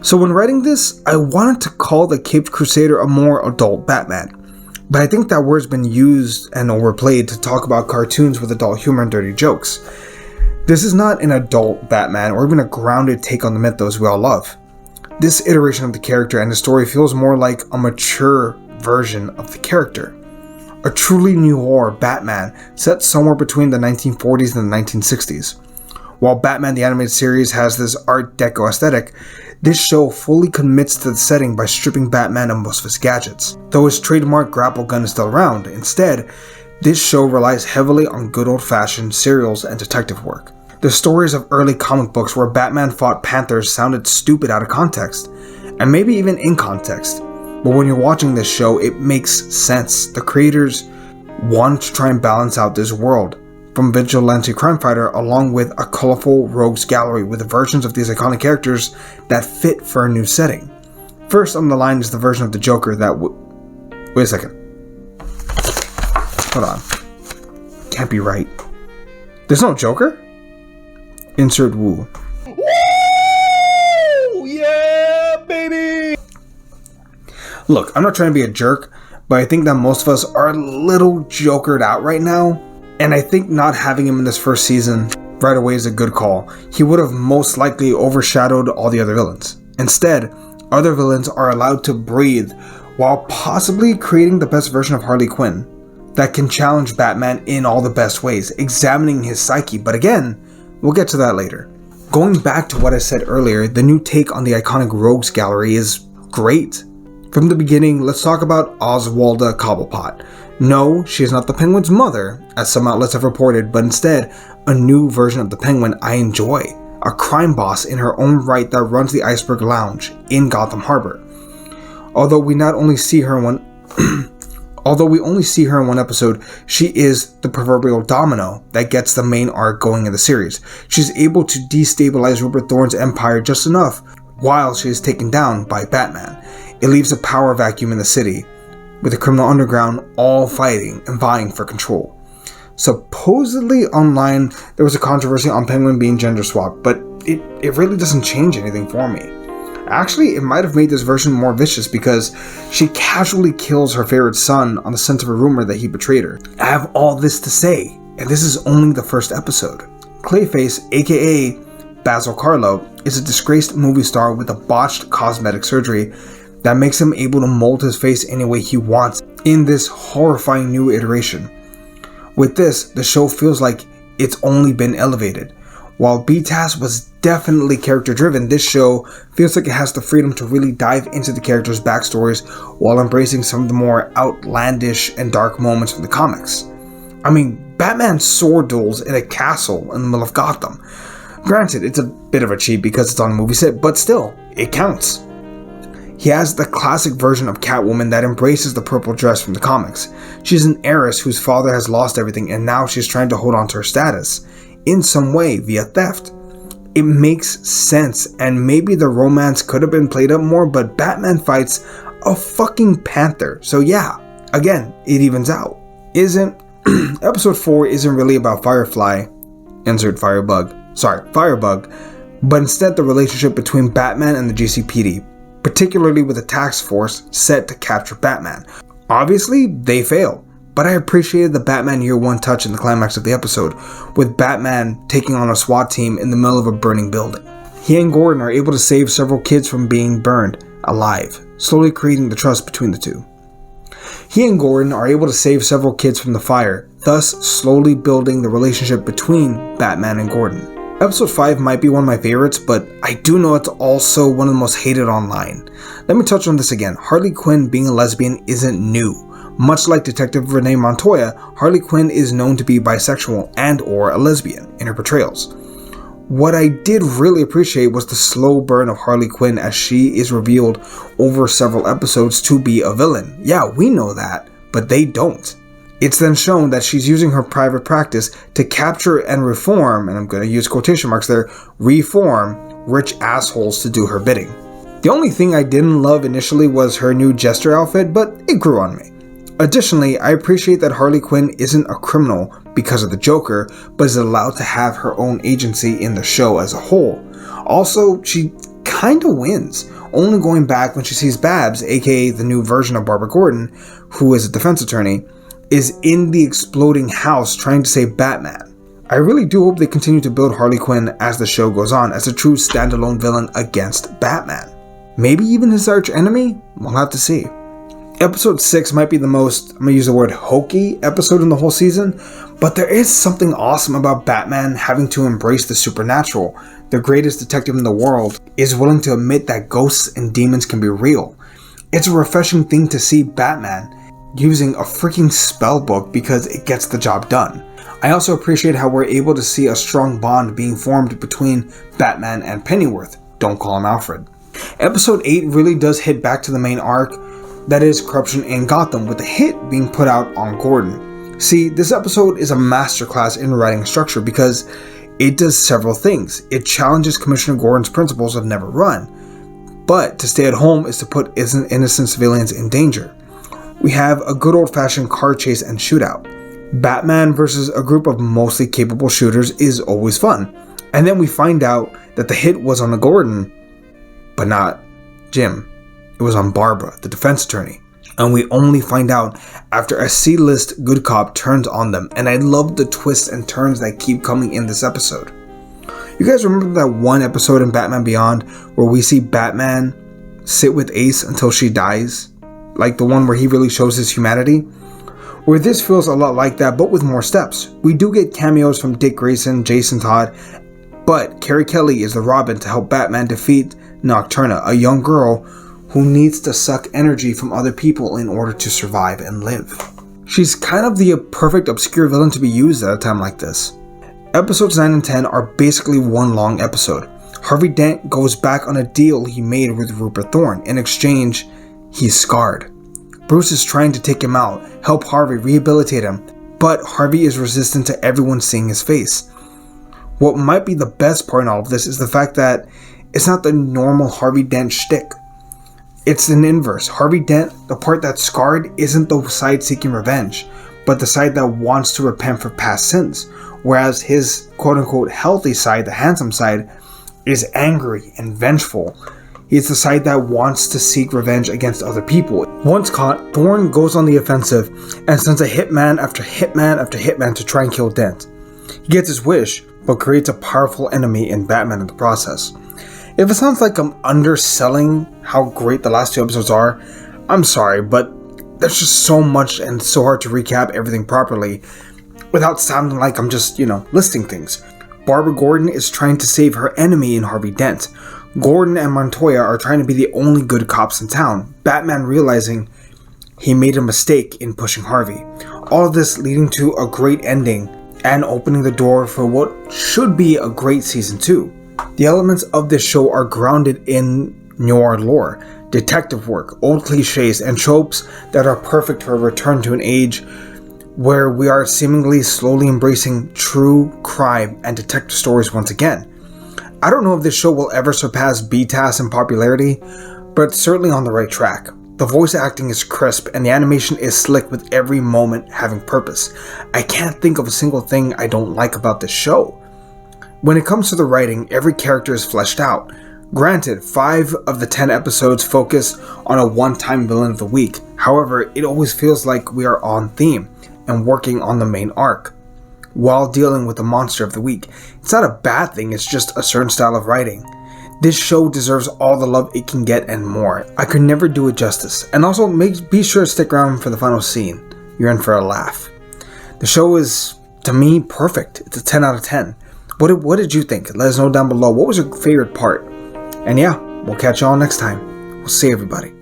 So when writing this, I wanted to call the Caped Crusader a more adult Batman, but I think that word's been used and overplayed to talk about cartoons with adult humor and dirty jokes. This is not an adult Batman or even a grounded take on the mythos we all love. This iteration of the character and the story feels more like a mature version of the character. A truly noir Batman set somewhere between the 1940s and the 1960s. While Batman the Animated Series has this Art Deco aesthetic, this show fully commits to the setting by stripping Batman of most of his gadgets. Though his trademark grapple gun is still around, instead, this show relies heavily on good old-fashioned serials and detective work. The stories of early comic books where Batman fought Panthers sounded stupid out of context, and maybe even in context. But when you're watching this show, it makes sense. The creators want to try and balance out this world, from vigilante crime fighter along with a colorful rogues gallery with versions of these iconic characters that fit for a new setting. First on the line is the version of the Joker that wait a second. Hold on. Can't be right. There's no Joker? Insert woo. Woo! Yeah, baby! Look, I'm not trying to be a jerk, but I think that most of us are a little jokered out right now, and I think not having him in this first season right away is a good call. He would have most likely overshadowed all the other villains. Instead, other villains are allowed to breathe while possibly creating the best version of Harley Quinn that can challenge Batman in all the best ways, examining his psyche, but again, we'll get to that later. Going back to what I said earlier, the new take on the iconic Rogues Gallery is great. From the beginning, let's talk about Oswalda Cobblepot. No, she is not the Penguin's mother, as some outlets have reported, but instead, a new version of the Penguin I enjoy. A crime boss in her own right that runs the Iceberg Lounge in Gotham Harbor. Although we only see her in one episode, she is the proverbial domino that gets the main arc going in the series. She's able to destabilize Rupert Thorne's empire just enough while she is taken down by Batman. It leaves a power vacuum in the city, with the criminal underground all fighting and vying for control. Supposedly online, there was a controversy on Penguin being gender swapped, but it really doesn't change anything for me. Actually, it might have made this version more vicious because she casually kills her favorite son on the sense of a rumor that he betrayed her. I have all this to say, and this is only the first episode. Clayface, aka Basil Karlo, is a disgraced movie star with a botched cosmetic surgery that makes him able to mold his face any way he wants in this horrifying new iteration. With this, the show feels like it's only been elevated. While BTAS was definitely character driven, this show feels like it has the freedom to really dive into the characters' backstories while embracing some of the more outlandish and dark moments from the comics. I mean, Batman sword duels in a castle in the middle of Gotham. Granted, it's a bit of a cheat because it's on a movie set, but still, it counts. He has the classic version of Catwoman that embraces the purple dress from the comics. She's an heiress whose father has lost everything and now she's trying to hold on to her status, in some way via theft. It makes sense, and maybe the romance could have been played up more, but Batman fights a fucking panther, so yeah, again, it evens out. Episode 4 isn't really about Firefly, insert Firebug, but instead the relationship between Batman and the GCPD, particularly with a task force set to capture Batman. Obviously, they fail, but I appreciated the Batman Year 1 touch in the climax of the episode, with Batman taking on a SWAT team in the middle of a burning building. He and Gordon are able to save several kids from being burned alive, slowly creating the trust between the two. He and Gordon are able to save several kids from the fire, thus slowly building the relationship between Batman and Gordon. Episode 5 might be one of my favorites, but I do know it's also one of the most hated online. Let me touch on this again. Harley Quinn being a lesbian isn't new. Much like Detective Renee Montoya, Harley Quinn is known to be bisexual and/or a lesbian in her portrayals. What I did really appreciate was the slow burn of Harley Quinn as she is revealed over several episodes to be a villain. Yeah, we know that, but they don't. It's then shown that she's using her private practice to capture and reform, and I'm going to use quotation marks there, reform rich assholes to do her bidding. The only thing I didn't love initially was her new jester outfit, but it grew on me. Additionally, I appreciate that Harley Quinn isn't a criminal because of the Joker, but is allowed to have her own agency in the show as a whole. Also, she kinda wins, only going back when she sees Babs, aka the new version of Barbara Gordon, who is a defense attorney, is in the exploding house trying to save Batman. I really do hope they continue to build Harley Quinn as the show goes on as a true standalone villain against Batman. Maybe even his arch enemy? We'll have to see. Episode 6 might be the most, I'm going to use the word hokey episode in the whole season, but there is something awesome about Batman having to embrace the supernatural. The greatest detective in the world is willing to admit that ghosts and demons can be real. It's a refreshing thing to see Batman using a freaking spell book because it gets the job done. I also appreciate how we're able to see a strong bond being formed between Batman and Pennyworth. Don't call him Alfred. Episode 8 really does hit back to the main arc, that is corruption in Gotham, with the hit being put out on Gordon. See, this episode is a masterclass in writing structure because it does several things. It challenges Commissioner Gordon's principles of never run, but to stay at home is to put innocent civilians in danger. We have a good old-fashioned car chase and shootout. Batman versus a group of mostly capable shooters is always fun. And then we find out that the hit was on Gordon, but not Jim. It was on Barbara, the defense attorney. And we only find out after a C-list good cop turns on them. And I love the twists and turns that keep coming in this episode. You guys remember that one episode in Batman Beyond where we see Batman sit with Ace until she dies? Like the one where he really shows his humanity? Where this feels a lot like that, but with more steps. We do get cameos from Dick Grayson, Jason Todd, but Carrie Kelly is the Robin to help Batman defeat Nocturna, a young girl who needs to suck energy from other people in order to survive and live. She's kind of the perfect obscure villain to be used at a time like this. Episodes 9 and 10 are basically one long episode. Harvey Dent goes back on a deal he made with Rupert Thorne. In exchange, he's scarred. Bruce is trying to take him out, help Harvey rehabilitate him, but Harvey is resistant to everyone seeing his face. What might be the best part in all of this is the fact that it's not the normal Harvey Dent shtick. It's an inverse. Harvey Dent, the part that's scarred, isn't the side seeking revenge, but the side that wants to repent for past sins, whereas his quote-unquote healthy side, the handsome side, is angry and vengeful. He's the side that wants to seek revenge against other people. Once caught, Thorne goes on the offensive and sends a hitman after hitman after hitman to try and kill Dent. He gets his wish, but creates a powerful enemy in Batman in the process. If it sounds like I'm underselling how great the last 2 episodes are, I'm sorry, but there's just so much and it's so hard to recap everything properly without sounding like I'm just, listing things. Barbara Gordon is trying to save her enemy in Harvey Dent. Gordon and Montoya are trying to be the only good cops in town. Batman realizing he made a mistake in pushing Harvey. All of this leading to a great ending and opening the door for what should be a great season 2. The elements of this show are grounded in noir lore, detective work, old cliches, and tropes that are perfect for a return to an age where we are seemingly slowly embracing true crime and detective stories once again. I don't know if this show will ever surpass BTAS in popularity, but it's certainly on the right track. The voice acting is crisp and the animation is slick with every moment having purpose. I can't think of a single thing I don't like about this show. When it comes to the writing, every character is fleshed out. Granted, 5 of the 10 episodes focus on a one-time villain of the week. However, it always feels like we are on theme and working on the main arc while dealing with the monster of the week. It's not a bad thing, it's just a certain style of writing. This show deserves all the love it can get and more. I could never do it justice. And also, be sure to stick around for the final scene. You're in for a laugh. The show is, to me, perfect. It's a 10 out of 10. What did you think? Let us know down below. What was your favorite part? And yeah, we'll catch you all next time. We'll see everybody.